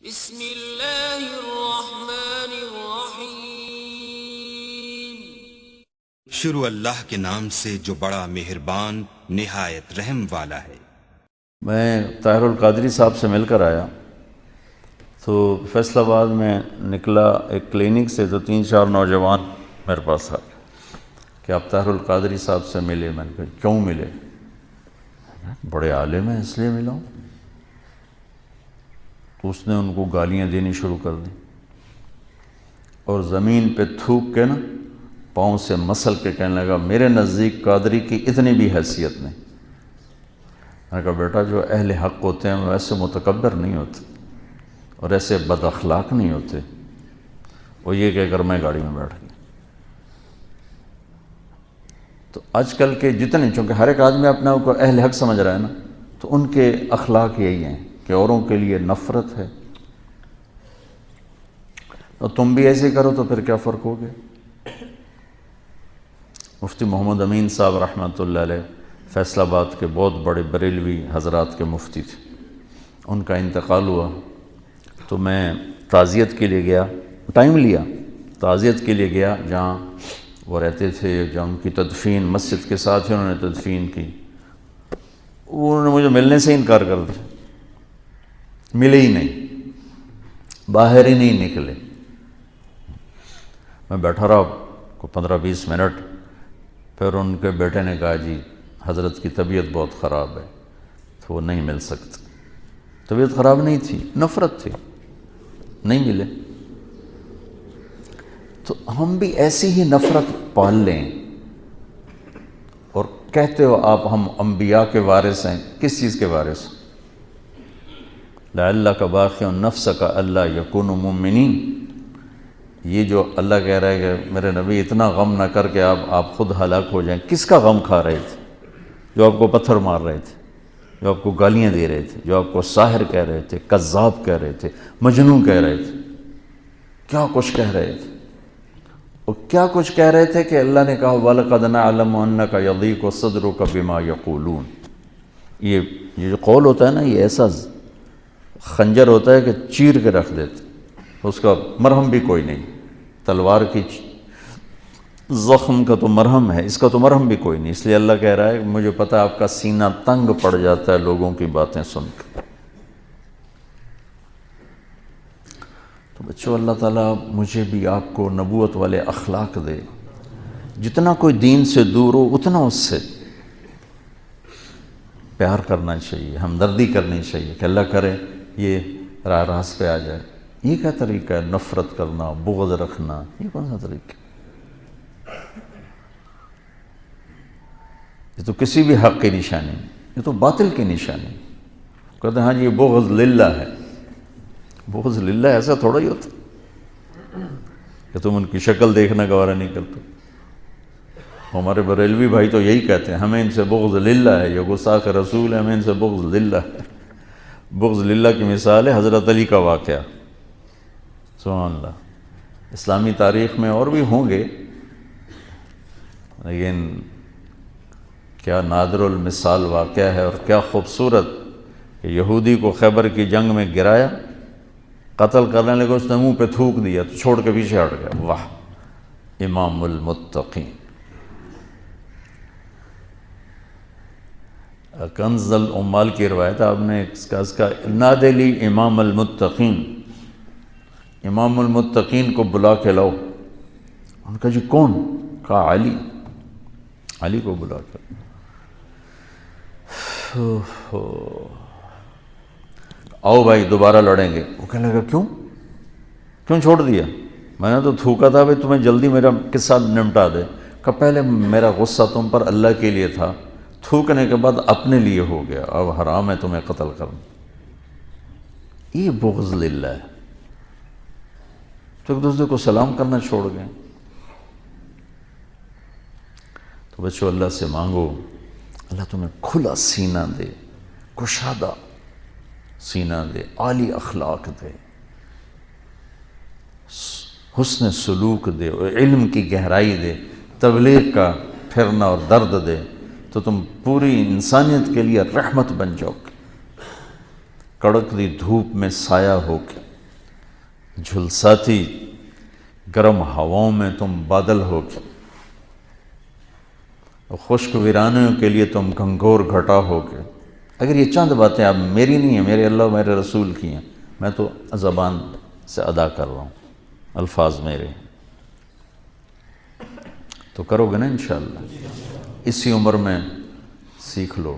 بسم اللہ الرحمن الرحیم۔ شروع اللہ کے نام سے جو بڑا مہربان نہایت رحم والا ہے۔ میں طاہر القادری صاحب سے مل کر آیا تو فیصل آباد میں نکلا ایک کلینک سے، تو 3-4 نوجوان میرے پاس آ گئے کہ آپ طاہر القادری صاحب سے ملے۔ میں نے کہا کیوں ملے؟ بڑے عالم ہیں اس لیے ملا ہوں۔ تو اس نے ان کو گالیاں دینی شروع کر دی اور زمین پہ تھوک کے نا پاؤں سے مسل کے کہنے لگا میرے نزدیک قادری کی اتنی بھی حیثیت نہیں۔ میں نے کہا بیٹا جو اہل حق ہوتے ہیں وہ ایسے متکبر نہیں ہوتے اور ایسے بد اخلاق نہیں ہوتے۔ وہ یہ کہہ کر میں گاڑی میں بیٹھ گیا۔ تو آج کل کے جتنے، چونکہ ہر ایک آدمی اپنے آپ کو اہل حق سمجھ رہا ہے نا، تو ان کے اخلاق یہی ہیں کہ اوروں کے لیے نفرت ہے، اور تم بھی ایسے کرو تو پھر کیا فرق ہو گیا۔ مفتی محمد امین صاحب رحمۃ اللہ علیہ فیصل آباد کے بہت بڑے بریلوی حضرات کے مفتی تھے، ان کا انتقال ہوا تو میں تعزیت کے لیے گیا، ٹائم لیا، تعزیت کے لیے گیا جہاں وہ رہتے تھے، جہاں ان کی تدفین مسجد کے ساتھ ہی انہوں نے تدفین کی۔ انہوں نے مجھے ملنے سے انکار کر دیا، ملے ہی نہیں، باہر ہی نہیں نکلے۔ میں بیٹھا رہا کو 15-20 منٹ، پھر ان کے بیٹے نے کہا جی حضرت کی طبیعت بہت خراب ہے تو وہ نہیں مل سکتے۔ طبیعت خراب نہیں تھی، نفرت تھی، نہیں ملے۔ تو ہم بھی ایسی ہی نفرت پال لیں اور کہتے ہو آپ ہم انبیاء کے وارث ہیں، کس چیز کے وارث؟ لعلک باخع نفسک الا یکونوا مؤمنین۔ یہ جو اللہ کہہ رہا ہے کہ میرے نبی اتنا غم نہ کر کے آپ خود ہلاک ہو جائیں، کس کا غم کھا رہے تھے؟ جو آپ کو پتھر مار رہے تھے، جو آپ کو گالیاں دے رہے تھے، جو آپ کو ساحر کہہ رہے تھے، کذاب کہہ رہے تھے، مجنون کہہ رہے تھے، کیا کچھ کہہ رہے تھے۔ اور کیا کچھ کہہ رہے تھے کہ اللہ نے کہا وَلَقَدْ نَعْلَمُ أَنَّكَ يَضِيقُ صَدْرُكَ بِمَا يَقُولُونَ۔ یہ جو قول ہوتا ہے نا، یہ ایسا خنجر ہوتا ہے کہ چیر کے رکھ دیتے، اس کا مرہم بھی کوئی نہیں۔ تلوار کی زخم کا تو مرہم ہے، اس کا تو مرہم بھی کوئی نہیں۔ اس لیے اللہ کہہ رہا ہے مجھے پتہ ہے آپ کا سینہ تنگ پڑ جاتا ہے لوگوں کی باتیں سن کے۔ تو بچوں اللہ تعالیٰ مجھے بھی آپ کو نبوت والے اخلاق دے، جتنا کوئی دین سے دور ہو اتنا اس سے پیار کرنا چاہیے، ہمدردی کرنی چاہیے کہ اللہ کرے یہ راہ راست پہ آ جائے۔ یہ کیا طریقہ ہے؟ نفرت کرنا، بغض رکھنا، یہ کون سا طریقہ ہے؟ یہ تو کسی بھی حق کی نشانی نہیں، یہ تو باطل کی نشانی۔ کہتے ہیں ہاں جی یہ بغض للہ ہے۔ بغض للہ ایسا تھوڑا ہی ہوتا کہ تم ان کی شکل دیکھنا گوارا نہیں کرتے۔ ہمارے بریلوی بھائی تو یہی کہتے ہیں ہمیں ان سے بغض للہ ہے، یہ گستاخ رسول ہے، ہمیں ان سے بغض للہ ہے۔ بغض للہ کی مثال ہے حضرت علی کا واقعہ، سبحان اللہ۔ اسلامی تاریخ میں اور بھی ہوں گے، لیکن کیا نادر المثال واقعہ ہے اور کیا خوبصورت کہ یہودی کو خیبر کی جنگ میں گرایا، قتل کرنے لگے، اس نے منہ پہ تھوک دیا تو چھوڑ کے پیچھے ہٹ گیا۔ واہ، امام المتقین۔ کنز العمال کی روایت آپ نے اس کا نادی لی امام المتقین، امام المتقین کو بلا کے لاؤ۔ ان کا جی کون؟ کہا علی، علی کو بلا کے آؤ بھائی دوبارہ لڑیں گے۔ وہ کہنے لگا کیوں چھوڑ دیا؟ میں نے تو تھوکا تھا بھائی تمہیں جلدی میرا قصہ نمٹا دے۔ کہ پہلے میرا غصہ تم پر اللہ کے لیے تھا، تھوکنے کے بعد اپنے لیے ہو گیا، اب حرام ہے تمہیں قتل کرنا۔ یہ بغض للہ ہے۔ تو ایک دوسرے کو سلام کرنا چھوڑ گئے۔ تو بچوں اللہ سے مانگو اللہ تمہیں کھلا سینہ دے، کشادہ سینہ دے، عالی اخلاق دے، حسن سلوک دے، اور علم کی گہرائی دے، تبلیغ کا پھرنا اور درد دے، تو تم پوری انسانیت کے لیے رحمت بن جاؤ، کڑکتی دھوپ میں سایہ ہو کے۔ جھلساتی گرم ہواؤں میں تم بادل ہو کے، خشک ویرانوں کے لیے تم گھنگور گھٹا ہو کے۔ اگر یہ چند باتیں آپ میری نہیں ہیں، میرے اللہ و میرے رسول کی ہیں، میں تو زبان سے ادا کر رہا ہوں، الفاظ میرے، تو کرو گے نا انشاءاللہ؟ اسی عمر میں سیکھ لو۔